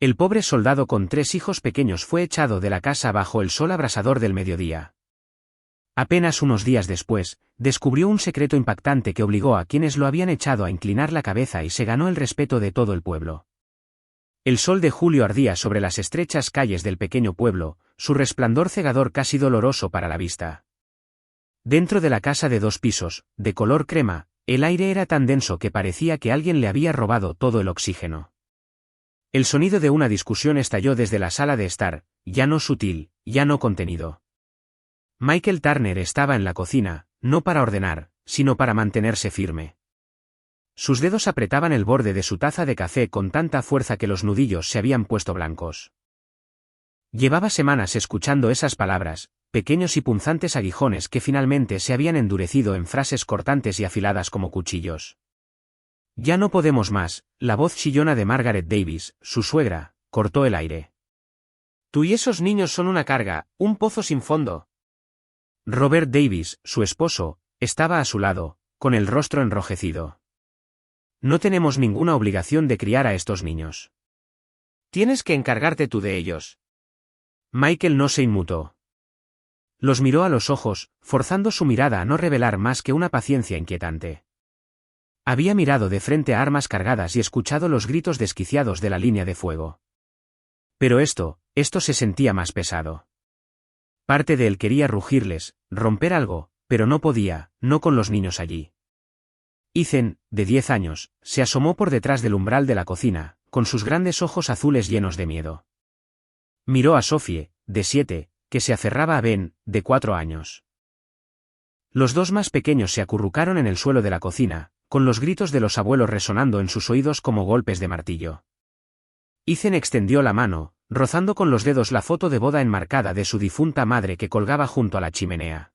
El pobre soldado con 3 hijos pequeños fue echado de la casa bajo el sol abrasador del mediodía. Apenas unos días después, descubrió un secreto impactante que obligó a quienes lo habían echado a inclinar la cabeza y se ganó el respeto de todo el pueblo. El sol de julio ardía sobre las estrechas calles del pequeño pueblo, su resplandor cegador casi doloroso para la vista. Dentro de la casa de 2 pisos, de color crema, el aire era tan denso que parecía que alguien le había robado todo el oxígeno. El sonido de una discusión estalló desde la sala de estar, ya no sutil, ya no contenido. Michael Turner estaba en la cocina, no para ordenar, sino para mantenerse firme. Sus dedos apretaban el borde de su taza de café con tanta fuerza que los nudillos se habían puesto blancos. Llevaba semanas escuchando esas palabras, pequeños y punzantes aguijones que finalmente se habían endurecido en frases cortantes y afiladas como cuchillos. Ya no podemos más, la voz chillona de Margaret Davis, su suegra, cortó el aire. Tú y esos niños son una carga, un pozo sin fondo. Robert Davis, su esposo, estaba a su lado, con el rostro enrojecido. No tenemos ninguna obligación de criar a estos niños. Tienes que encargarte tú de ellos. Michael no se inmutó. Los miró a los ojos, forzando su mirada a no revelar más que una paciencia inquietante. Había mirado de frente a armas cargadas y escuchado los gritos desquiciados de la línea de fuego. Pero esto se sentía más pesado. Parte de él quería rugirles, romper algo, pero no podía, no con los niños allí. Ethan, de 10 años, se asomó por detrás del umbral de la cocina, con sus grandes ojos azules llenos de miedo. Miró a Sophie, de 7, que se aferraba a Ben, de 4 años. Los 2 más pequeños se acurrucaron en el suelo de la cocina, con los gritos de los abuelos resonando en sus oídos como golpes de martillo. Ethan extendió la mano, rozando con los dedos la foto de boda enmarcada de su difunta madre que colgaba junto a la chimenea.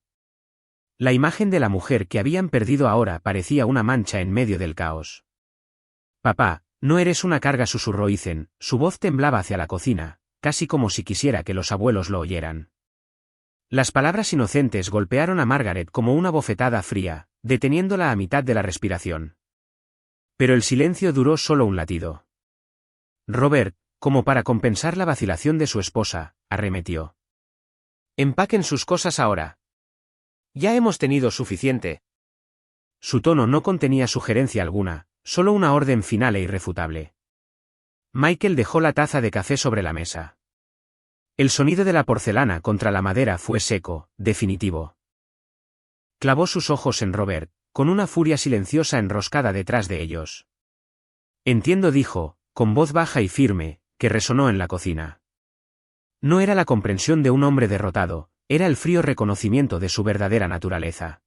La imagen de la mujer que habían perdido ahora parecía una mancha en medio del caos. Papá, no eres una carga, susurró Ethan, su voz temblaba hacia la cocina, casi como si quisiera que los abuelos lo oyeran. Las palabras inocentes golpearon a Margaret como una bofetada fría, deteniéndola a mitad de la respiración. Pero el silencio duró solo un latido. Robert, como para compensar la vacilación de su esposa, arremetió. Empaquen sus cosas ahora. Ya hemos tenido suficiente. Su tono no contenía sugerencia alguna, solo una orden final e irrefutable. Michael dejó la taza de café sobre la mesa. El sonido de la porcelana contra la madera fue seco, definitivo. Clavó sus ojos en Robert, con una furia silenciosa enroscada detrás de ellos. Entiendo, dijo, con voz baja y firme, que resonó en la cocina. No era la comprensión de un hombre derrotado, era el frío reconocimiento de su verdadera naturaleza.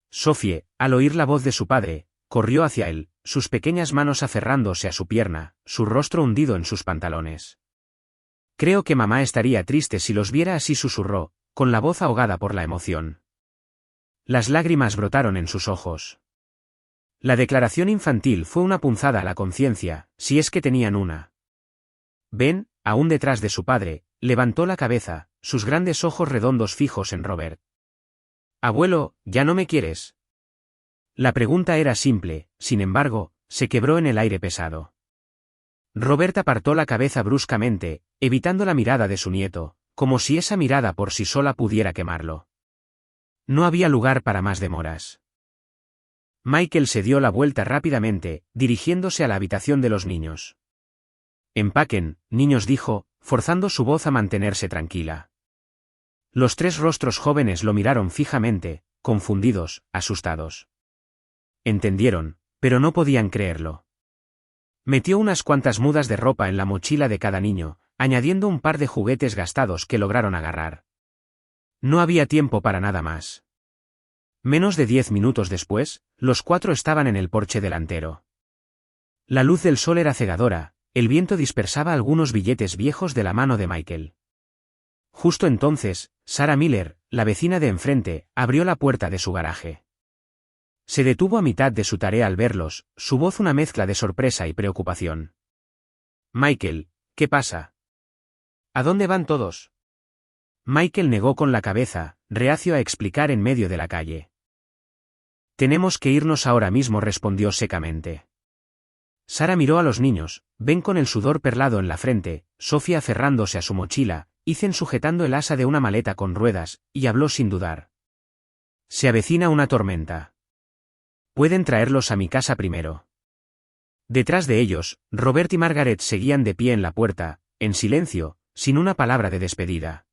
Sophie, al oír la voz de su padre, corrió hacia él, sus pequeñas manos aferrándose a su pierna, su rostro hundido en sus pantalones. Creo que mamá estaría triste si los viera así, susurró, con la voz ahogada por la emoción. Las lágrimas brotaron en sus ojos. La declaración infantil fue una punzada a la conciencia, si es que tenían una. Ben, aún detrás de su padre, levantó la cabeza, sus grandes ojos redondos fijos en Robert. Abuelo, ¿ya no me quieres? La pregunta era simple, sin embargo, se quebró en el aire pesado. Robert apartó la cabeza bruscamente, evitando la mirada de su nieto, como si esa mirada por sí sola pudiera quemarlo. No había lugar para más demoras. Michael se dio la vuelta rápidamente, dirigiéndose a la habitación de los niños. Empaquen, niños, dijo, forzando su voz a mantenerse tranquila. Los 3 rostros jóvenes lo miraron fijamente, confundidos, asustados. Entendieron, pero no podían creerlo. Metió unas cuantas mudas de ropa en la mochila de cada niño, añadiendo un par de juguetes gastados que lograron agarrar. No había tiempo para nada más. Menos de 10 minutos después, los 4 estaban en el porche delantero. La luz del sol era cegadora, el viento dispersaba algunos billetes viejos de la mano de Michael. Justo entonces, Sarah Miller, la vecina de enfrente, abrió la puerta de su garaje. Se detuvo a mitad de su tarea al verlos, su voz una mezcla de sorpresa y preocupación. Michael, ¿qué pasa? ¿A dónde van todos? Michael negó con la cabeza, reacio a explicar en medio de la calle. Tenemos que irnos ahora mismo, respondió secamente. Sara miró a los niños, Ben con el sudor perlado en la frente, Sofía aferrándose a su mochila, Ethan sujetando el asa de una maleta con ruedas, y habló sin dudar. Se avecina una tormenta. Pueden traerlos a mi casa primero. Detrás de ellos, Robert y Margaret seguían de pie en la puerta, en silencio, sin una palabra de despedida.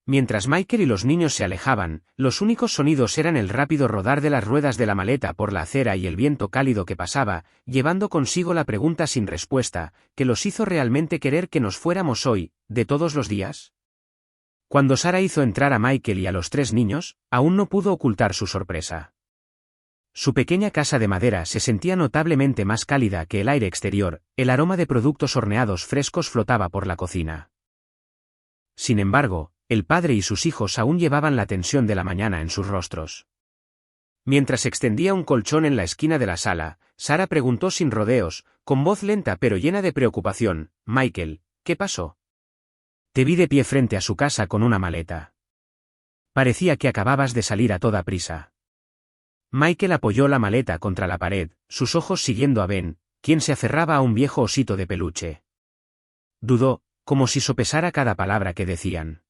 Mientras Michael y los niños se alejaban, los únicos sonidos eran el rápido rodar de las ruedas de la maleta por la acera y el viento cálido que pasaba, llevando consigo la pregunta sin respuesta, que los hizo realmente querer que nos fuéramos hoy, de todos los días. Cuando Sara hizo entrar a Michael y a los 3 niños, aún no pudo ocultar su sorpresa. Su pequeña casa de madera se sentía notablemente más cálida que el aire exterior, el aroma de productos horneados frescos flotaba por la cocina. Sin embargo, el padre y sus hijos aún llevaban la tensión de la mañana en sus rostros. Mientras extendía un colchón en la esquina de la sala, Sara preguntó sin rodeos, con voz lenta pero llena de preocupación, «Michael, ¿qué pasó? Te vi de pie frente a su casa con una maleta. Parecía que acababas de salir a toda prisa». Michael apoyó la maleta contra la pared, sus ojos siguiendo a Ben, quien se aferraba a un viejo osito de peluche. Dudó, como si sopesara cada palabra que decían.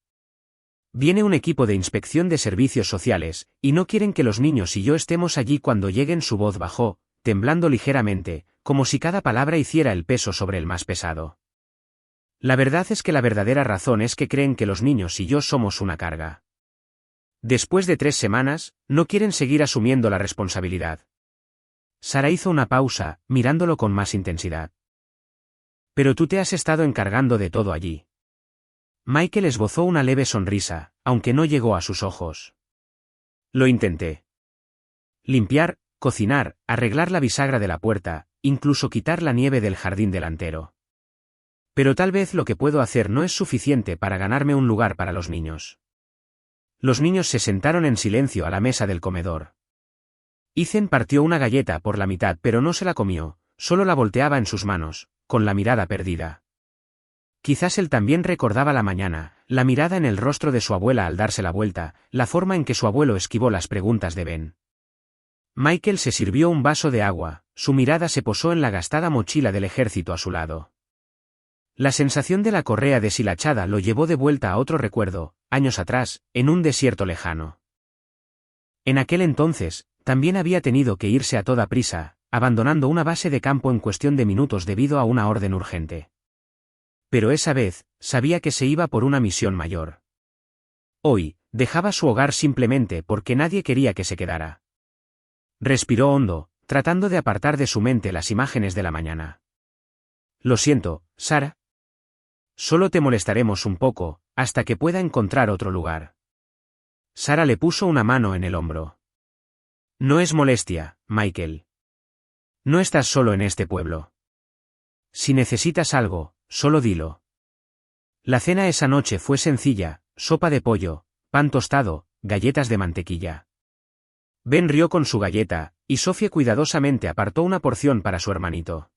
Viene un equipo de inspección de servicios sociales, y no quieren que los niños y yo estemos allí cuando lleguen. Su voz bajó, temblando ligeramente, como si cada palabra hiciera el peso sobre el más pesado. La verdad es que la verdadera razón es que creen que los niños y yo somos una carga. Después de 3 semanas, no quieren seguir asumiendo la responsabilidad. Sara hizo una pausa, mirándolo con más intensidad. Pero tú te has estado encargando de todo allí. Michael esbozó una leve sonrisa, aunque no llegó a sus ojos. Lo intenté. Limpiar, cocinar, arreglar la bisagra de la puerta, incluso quitar la nieve del jardín delantero. Pero tal vez lo que puedo hacer no es suficiente para ganarme un lugar para los niños. Los niños se sentaron en silencio a la mesa del comedor. Ethan partió una galleta por la mitad pero no se la comió, solo la volteaba en sus manos, con la mirada perdida. Quizás él también recordaba la mañana, la mirada en el rostro de su abuela al darse la vuelta, la forma en que su abuelo esquivó las preguntas de Ben. Michael se sirvió un vaso de agua, su mirada se posó en la gastada mochila del ejército a su lado. La sensación de la correa deshilachada lo llevó de vuelta a otro recuerdo, años atrás, en un desierto lejano. En aquel entonces, también había tenido que irse a toda prisa, abandonando una base de campo en cuestión de minutos debido a una orden urgente. Pero esa vez, sabía que se iba por una misión mayor. Hoy, dejaba su hogar simplemente porque nadie quería que se quedara. Respiró hondo, tratando de apartar de su mente las imágenes de la mañana. Lo siento, Sara. Solo te molestaremos un poco, hasta que pueda encontrar otro lugar. Sara le puso una mano en el hombro. No es molestia, Michael. No estás solo en este pueblo. Si necesitas algo, solo dilo. La cena esa noche fue sencilla, sopa de pollo, pan tostado, galletas de mantequilla. Ben rió con su galleta, y Sofía cuidadosamente apartó una porción para su hermanito.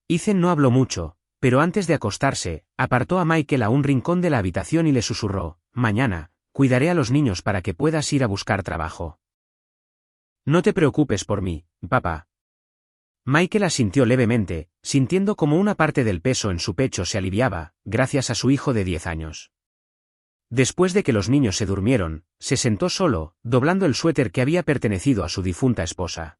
Ethan no habló mucho, pero antes de acostarse, apartó a Michael a un rincón de la habitación y le susurró, «Mañana, cuidaré a los niños para que puedas ir a buscar trabajo. No te preocupes por mí, papá». Michael asintió levemente, sintiendo como una parte del peso en su pecho se aliviaba, gracias a su hijo de 10 años. Después de que los niños se durmieron, se sentó solo, doblando el suéter que había pertenecido a su difunta esposa.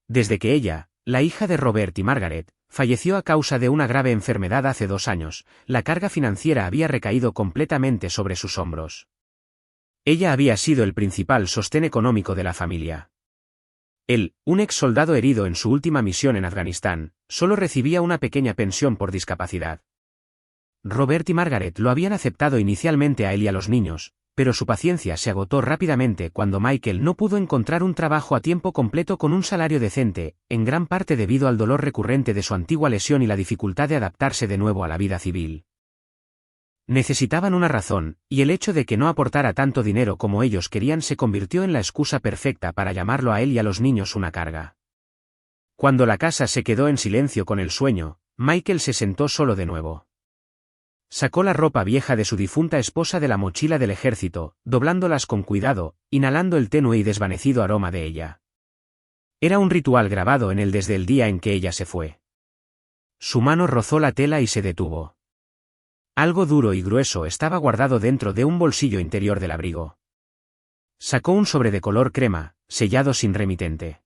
Desde que ella, la hija de Robert y Margaret, falleció a causa de una grave enfermedad hace 2 años, la carga financiera había recaído completamente sobre sus hombros. Ella había sido el principal sostén económico de la familia. Él, un ex soldado herido en su última misión en Afganistán, solo recibía una pequeña pensión por discapacidad. Robert y Margaret lo habían aceptado inicialmente a él y a los niños, pero su paciencia se agotó rápidamente cuando Michael no pudo encontrar un trabajo a tiempo completo con un salario decente, en gran parte debido al dolor recurrente de su antigua lesión y la dificultad de adaptarse de nuevo a la vida civil. Necesitaban una razón, y el hecho de que no aportara tanto dinero como ellos querían se convirtió en la excusa perfecta para llamarlo a él y a los niños una carga. Cuando la casa se quedó en silencio con el sueño, Michael se sentó solo de nuevo. Sacó la ropa vieja de su difunta esposa de la mochila del ejército, doblándolas con cuidado, inhalando el tenue y desvanecido aroma de ella. Era un ritual grabado en él desde el día en que ella se fue. Su mano rozó la tela y se detuvo. Algo duro y grueso estaba guardado dentro de un bolsillo interior del abrigo. Sacó un sobre de color crema, sellado sin remitente.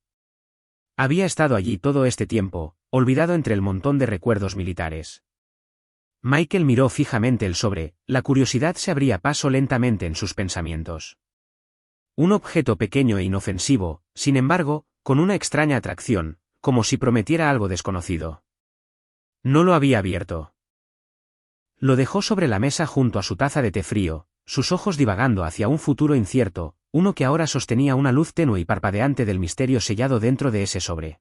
Había estado allí todo este tiempo, olvidado entre el montón de recuerdos militares. Michael miró fijamente el sobre, la curiosidad se abría paso lentamente en sus pensamientos. Un objeto pequeño e inofensivo, sin embargo, con una extraña atracción, como si prometiera algo desconocido. No lo había abierto. Lo dejó sobre la mesa junto a su taza de té frío, sus ojos divagando hacia un futuro incierto, uno que ahora sostenía una luz tenue y parpadeante del misterio sellado dentro de ese sobre.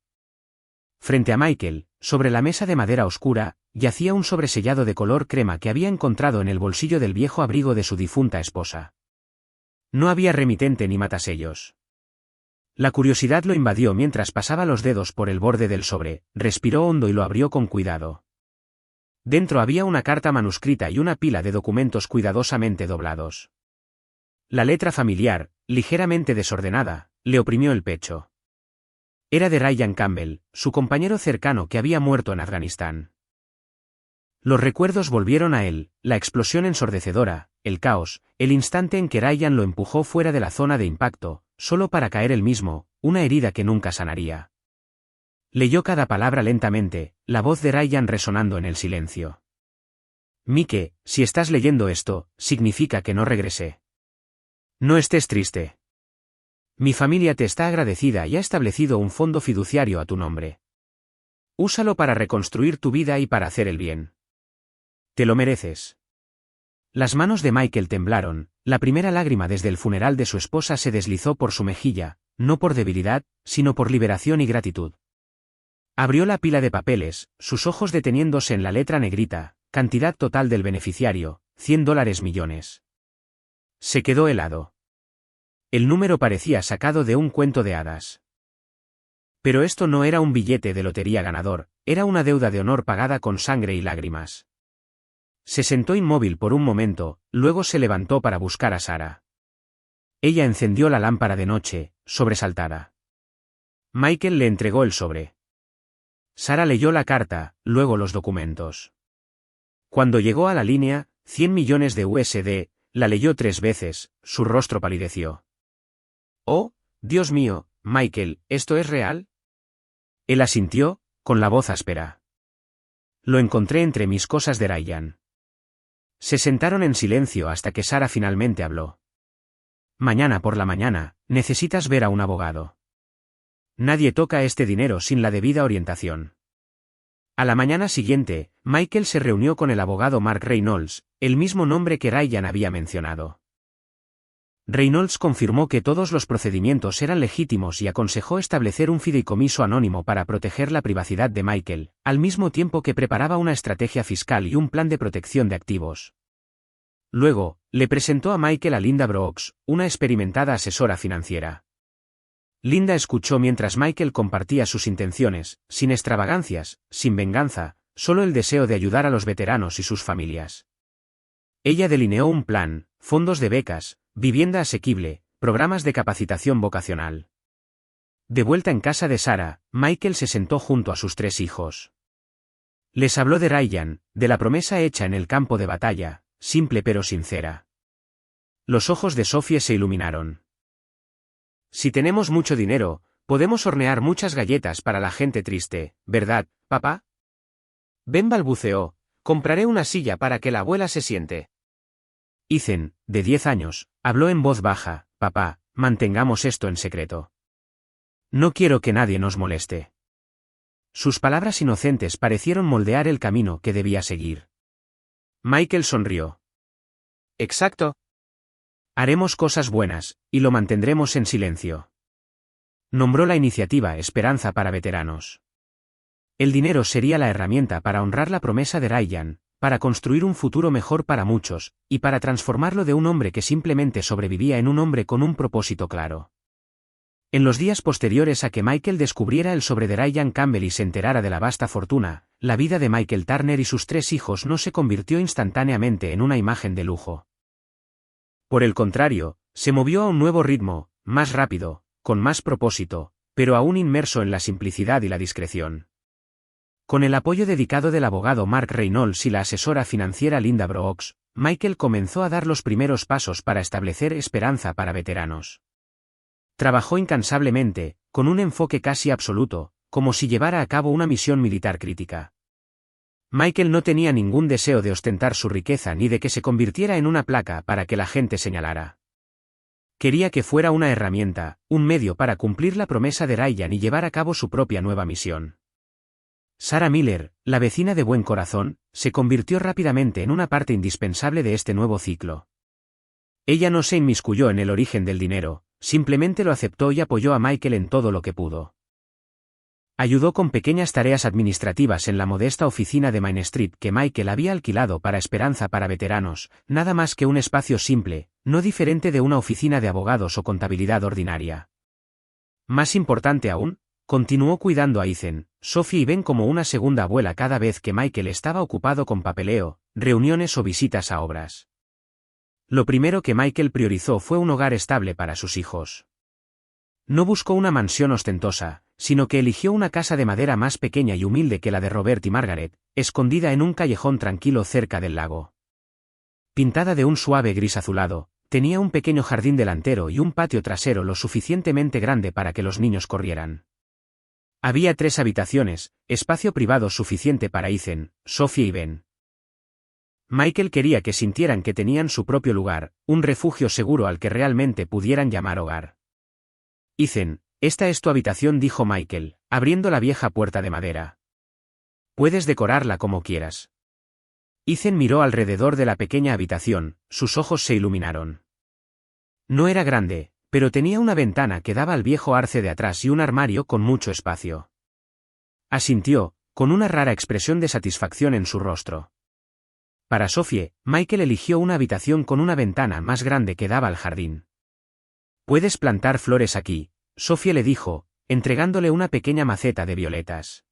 Frente a Michael, sobre la mesa de madera oscura, yacía un sobresellado de color crema que había encontrado en el bolsillo del viejo abrigo de su difunta esposa. No había remitente ni matasellos. La curiosidad lo invadió mientras pasaba los dedos por el borde del sobre, respiró hondo y lo abrió con cuidado. Dentro había una carta manuscrita y una pila de documentos cuidadosamente doblados. La letra familiar, ligeramente desordenada, le oprimió el pecho. Era de Ryan Campbell, su compañero cercano que había muerto en Afganistán. Los recuerdos volvieron a él, la explosión ensordecedora, el caos, el instante en que Ryan lo empujó fuera de la zona de impacto, solo para caer él mismo, una herida que nunca sanaría. Leyó cada palabra lentamente, la voz de Ryan resonando en el silencio. Mike, si estás leyendo esto, significa que no regresé. No estés triste. Mi familia te está agradecida y ha establecido un fondo fiduciario a tu nombre. Úsalo para reconstruir tu vida y para hacer el bien. Te lo mereces. Las manos de Michael temblaron, la primera lágrima desde el funeral de su esposa se deslizó por su mejilla, no por debilidad, sino por liberación y gratitud. Abrió la pila de papeles, sus ojos deteniéndose en la letra negrita, cantidad total del beneficiario, $100 millones. Se quedó helado. El número parecía sacado de un cuento de hadas. Pero esto no era un billete de lotería ganador, era una deuda de honor pagada con sangre y lágrimas. Se sentó inmóvil por un momento, luego se levantó para buscar a Sara. Ella encendió la lámpara de noche, sobresaltada. Michael le entregó el sobre. Sara leyó la carta, luego los documentos. Cuando llegó a la línea, 100 millones de USD, la leyó 3 veces, su rostro palideció. «Oh, Dios mío, Michael, ¿esto es real?» Él asintió, con la voz áspera. «Lo encontré entre mis cosas de Ryan». Se sentaron en silencio hasta que Sara finalmente habló. «Mañana por la mañana, necesitas ver a un abogado. Nadie toca este dinero sin la debida orientación». A la mañana siguiente, Michael se reunió con el abogado Mark Reynolds, el mismo nombre que Ryan había mencionado. Reynolds confirmó que todos los procedimientos eran legítimos y aconsejó establecer un fideicomiso anónimo para proteger la privacidad de Michael, al mismo tiempo que preparaba una estrategia fiscal y un plan de protección de activos. Luego, le presentó a Michael a Linda Brooks, una experimentada asesora financiera. Linda escuchó mientras Michael compartía sus intenciones, sin extravagancias, sin venganza, solo el deseo de ayudar a los veteranos y sus familias. Ella delineó un plan, fondos de becas, vivienda asequible, programas de capacitación vocacional. De vuelta en casa de Sara, Michael se sentó junto a sus 3 hijos. Les habló de Ryan, de la promesa hecha en el campo de batalla, simple pero sincera. Los ojos de Sophie se iluminaron. «Si tenemos mucho dinero, podemos hornear muchas galletas para la gente triste, ¿verdad, papá?» Ben balbuceó, «Compraré una silla para que la abuela se siente». Ethan, de 10 años, habló en voz baja, «Papá, mantengamos esto en secreto. No quiero que nadie nos moleste». Sus palabras inocentes parecieron moldear el camino que debía seguir. Michael sonrió. «Exacto. Haremos cosas buenas, y lo mantendremos en silencio». Nombró la iniciativa Esperanza para Veteranos. El dinero sería la herramienta para honrar la promesa de Ryan, para construir un futuro mejor para muchos, y para transformarlo de un hombre que simplemente sobrevivía en un hombre con un propósito claro. En los días posteriores a que Michael descubriera el sobre de Ryan Campbell y se enterara de la vasta fortuna, la vida de Michael Turner y sus 3 hijos no se convirtió instantáneamente en una imagen de lujo. Por el contrario, se movió a un nuevo ritmo, más rápido, con más propósito, pero aún inmerso en la simplicidad y la discreción. Con el apoyo dedicado del abogado Mark Reynolds y la asesora financiera Linda Brooks, Michael comenzó a dar los primeros pasos para establecer Esperanza para Veteranos. Trabajó incansablemente, con un enfoque casi absoluto, como si llevara a cabo una misión militar crítica. Michael no tenía ningún deseo de ostentar su riqueza ni de que se convirtiera en una placa para que la gente señalara. Quería que fuera una herramienta, un medio para cumplir la promesa de Ryan y llevar a cabo su propia nueva misión. Sarah Miller, la vecina de buen corazón, se convirtió rápidamente en una parte indispensable de este nuevo ciclo. Ella no se inmiscuyó en el origen del dinero, simplemente lo aceptó y apoyó a Michael en todo lo que pudo. Ayudó con pequeñas tareas administrativas en la modesta oficina de Main Street que Michael había alquilado para Esperanza para Veteranos, nada más que un espacio simple, no diferente de una oficina de abogados o contabilidad ordinaria. Más importante aún, continuó cuidando a Ethan, Sophie y Ben como una segunda abuela cada vez que Michael estaba ocupado con papeleo, reuniones o visitas a obras. Lo primero que Michael priorizó fue un hogar estable para sus hijos. No buscó una mansión ostentosa, sino que eligió una casa de madera más pequeña y humilde que la de Robert y Margaret, escondida en un callejón tranquilo cerca del lago. Pintada de un suave gris azulado, tenía un pequeño jardín delantero y un patio trasero lo suficientemente grande para que los niños corrieran. Había 3 habitaciones, espacio privado suficiente para Ethan, Sophie y Ben. Michael quería que sintieran que tenían su propio lugar, un refugio seguro al que realmente pudieran llamar hogar. Ethan, esta es tu habitación, dijo Michael, abriendo la vieja puerta de madera. Puedes decorarla como quieras. Ethan miró alrededor de la pequeña habitación, sus ojos se iluminaron. No era grande, pero tenía una ventana que daba al viejo arce de atrás y un armario con mucho espacio. Asintió, con una rara expresión de satisfacción en su rostro. Para Sophie, Michael eligió una habitación con una ventana más grande que daba al jardín. Puedes plantar flores aquí, Sophie le dijo, entregándole una pequeña maceta de violetas.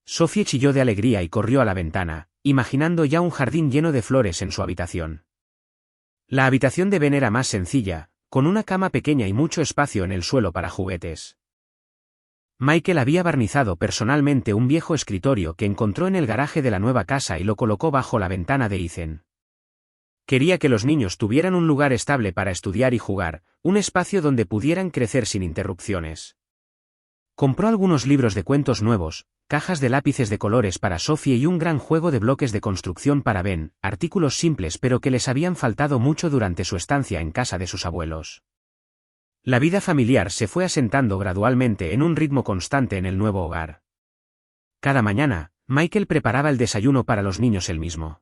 Sophie chilló de alegría y corrió a la ventana, imaginando ya un jardín lleno de flores en su habitación. La habitación de Ben era más sencilla, con una cama pequeña y mucho espacio en el suelo para juguetes. Michael había barnizado personalmente un viejo escritorio que encontró en el garaje de la nueva casa y lo colocó bajo la ventana de Ethan. Quería que los niños tuvieran un lugar estable para estudiar y jugar, un espacio donde pudieran crecer sin interrupciones. Compró algunos libros de cuentos nuevos, cajas de lápices de colores para Sophie y un gran juego de bloques de construcción para Ben, artículos simples pero que les habían faltado mucho durante su estancia en casa de sus abuelos. La vida familiar se fue asentando gradualmente en un ritmo constante en el nuevo hogar. Cada mañana, Michael preparaba el desayuno para los niños él mismo.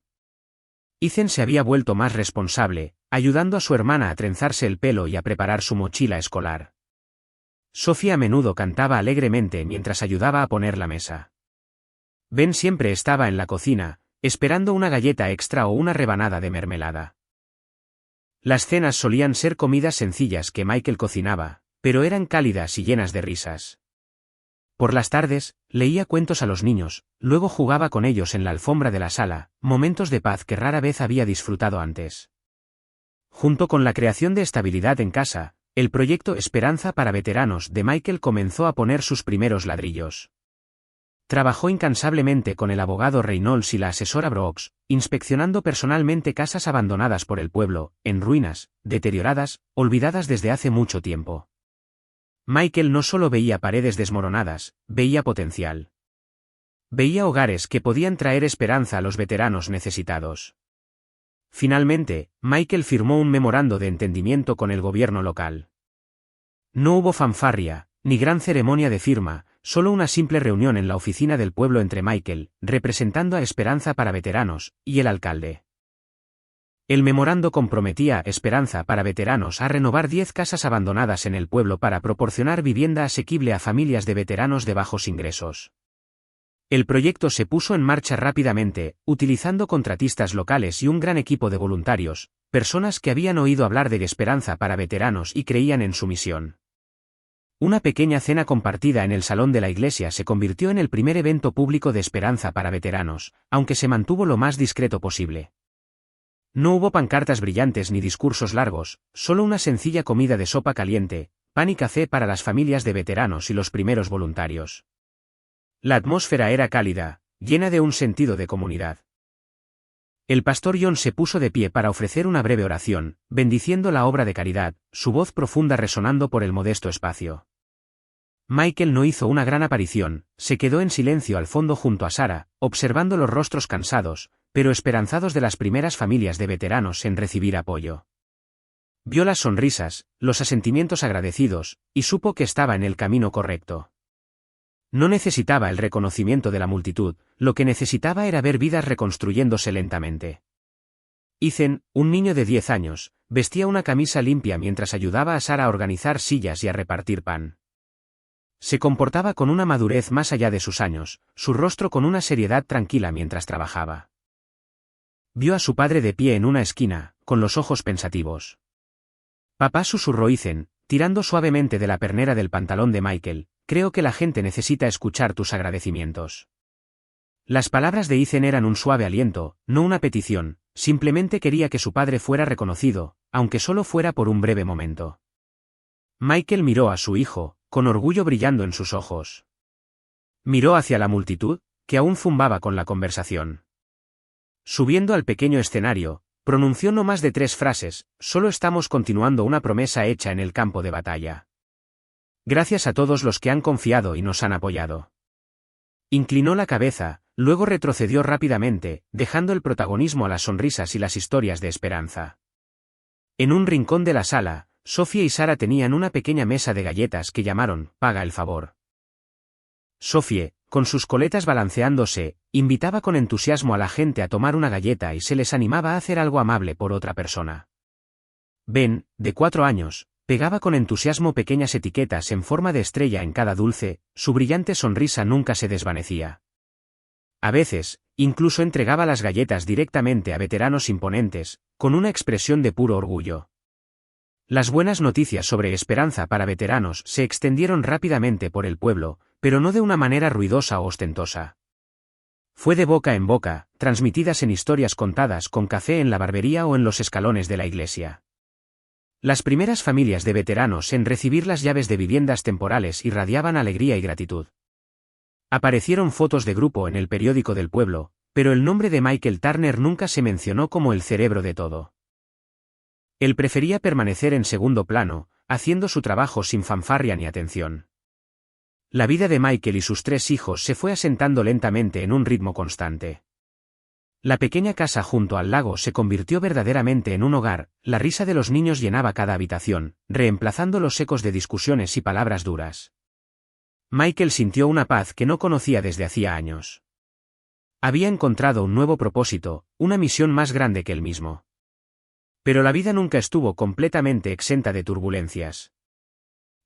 Ethan se había vuelto más responsable, ayudando a su hermana a trenzarse el pelo y a preparar su mochila escolar. Sophie a menudo cantaba alegremente mientras ayudaba a poner la mesa. Ben siempre estaba en la cocina, esperando una galleta extra o una rebanada de mermelada. Las cenas solían ser comidas sencillas que Michael cocinaba, pero eran cálidas y llenas de risas. Por las tardes, leía cuentos a los niños, luego jugaba con ellos en la alfombra de la sala, momentos de paz que rara vez había disfrutado antes. Junto con la creación de estabilidad en casa, el proyecto Esperanza para Veteranos de Michael comenzó a poner sus primeros ladrillos. Trabajó incansablemente con el abogado Reynolds y la asesora Brooks, inspeccionando personalmente casas abandonadas por el pueblo, en ruinas, deterioradas, olvidadas desde hace mucho tiempo. Michael no solo veía paredes desmoronadas, veía potencial. Veía hogares que podían traer esperanza a los veteranos necesitados. Finalmente, Michael firmó un memorando de entendimiento con el gobierno local. No hubo fanfarria, ni gran ceremonia de firma, solo una simple reunión en la oficina del pueblo entre Michael, representando a Esperanza para Veteranos, y el alcalde. El memorando comprometía a Esperanza para Veteranos a renovar 10 casas abandonadas en el pueblo para proporcionar vivienda asequible a familias de veteranos de bajos ingresos. El proyecto se puso en marcha rápidamente, utilizando contratistas locales y un gran equipo de voluntarios, personas que habían oído hablar de Esperanza para Veteranos y creían en su misión. Una pequeña cena compartida en el salón de la iglesia se convirtió en el primer evento público de Esperanza para Veteranos, aunque se mantuvo lo más discreto posible. No hubo pancartas brillantes ni discursos largos, solo una sencilla comida de sopa caliente, pan y café para las familias de veteranos y los primeros voluntarios. La atmósfera era cálida, llena de un sentido de comunidad. El pastor John se puso de pie para ofrecer una breve oración, bendiciendo la obra de caridad, su voz profunda resonando por el modesto espacio. Michael no hizo una gran aparición, se quedó en silencio al fondo junto a Sarah, observando los rostros cansados, pero esperanzados de las primeras familias de veteranos en recibir apoyo. Vio las sonrisas, los asentimientos agradecidos, y supo que estaba en el camino correcto. No necesitaba el reconocimiento de la multitud, lo que necesitaba era ver vidas reconstruyéndose lentamente. Ethan, un niño de 10 años, vestía una camisa limpia mientras ayudaba a Sarah a organizar sillas y a repartir pan. Se comportaba con una madurez más allá de sus años, su rostro con una seriedad tranquila mientras trabajaba. Vio a su padre de pie en una esquina, con los ojos pensativos. «Papá», susurró Ethan, tirando suavemente de la pernera del pantalón de Michael, «creo que la gente necesita escuchar tus agradecimientos». Las palabras de Ethan eran un suave aliento, no una petición, simplemente quería que su padre fuera reconocido, aunque solo fuera por un breve momento. Michael miró a su hijo, con orgullo brillando en sus ojos. Miró hacia la multitud, que aún zumbaba con la conversación. Subiendo al pequeño escenario, pronunció no más de 3 frases: «Solo estamos continuando una promesa hecha en el campo de batalla. Gracias a todos los que han confiado y nos han apoyado». Inclinó la cabeza, luego retrocedió rápidamente, dejando el protagonismo a las sonrisas y las historias de esperanza. En un rincón de la sala, Sophie y Sarah tenían una pequeña mesa de galletas que llamaron «Paga el favor». Sophie, con sus coletas balanceándose, invitaba con entusiasmo a la gente a tomar una galleta y se les animaba a hacer algo amable por otra persona. Ben, de 4 años, pegaba con entusiasmo pequeñas etiquetas en forma de estrella en cada dulce, su brillante sonrisa nunca se desvanecía. A veces, incluso entregaba las galletas directamente a veteranos imponentes, con una expresión de puro orgullo. Las buenas noticias sobre esperanza para veteranos se extendieron rápidamente por el pueblo, pero no de una manera ruidosa o ostentosa. Fue de boca en boca, transmitidas en historias contadas con café en la barbería o en los escalones de la iglesia. Las primeras familias de veteranos en recibir las llaves de viviendas temporales irradiaban alegría y gratitud. Aparecieron fotos de grupo en el periódico del pueblo, pero el nombre de Michael Turner nunca se mencionó como el cerebro de todo. Él prefería permanecer en segundo plano, haciendo su trabajo sin fanfarria ni atención. La vida de Michael y sus 3 hijos se fue asentando lentamente en un ritmo constante. La pequeña casa junto al lago se convirtió verdaderamente en un hogar, la risa de los niños llenaba cada habitación, reemplazando los ecos de discusiones y palabras duras. Michael sintió una paz que no conocía desde hacía años. Había encontrado un nuevo propósito, una misión más grande que él mismo. Pero la vida nunca estuvo completamente exenta de turbulencias.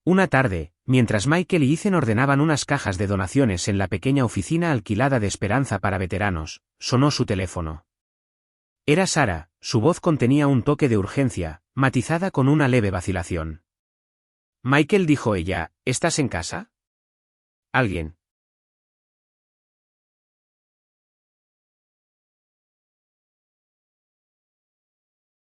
Una tarde, mientras Michael y Ethan ordenaban unas cajas de donaciones en la pequeña oficina alquilada de Esperanza para veteranos, sonó su teléfono. Era Sarah, su voz contenía un toque de urgencia, matizada con una leve vacilación. Michael, dijo ella, ¿estás en casa? Alguien,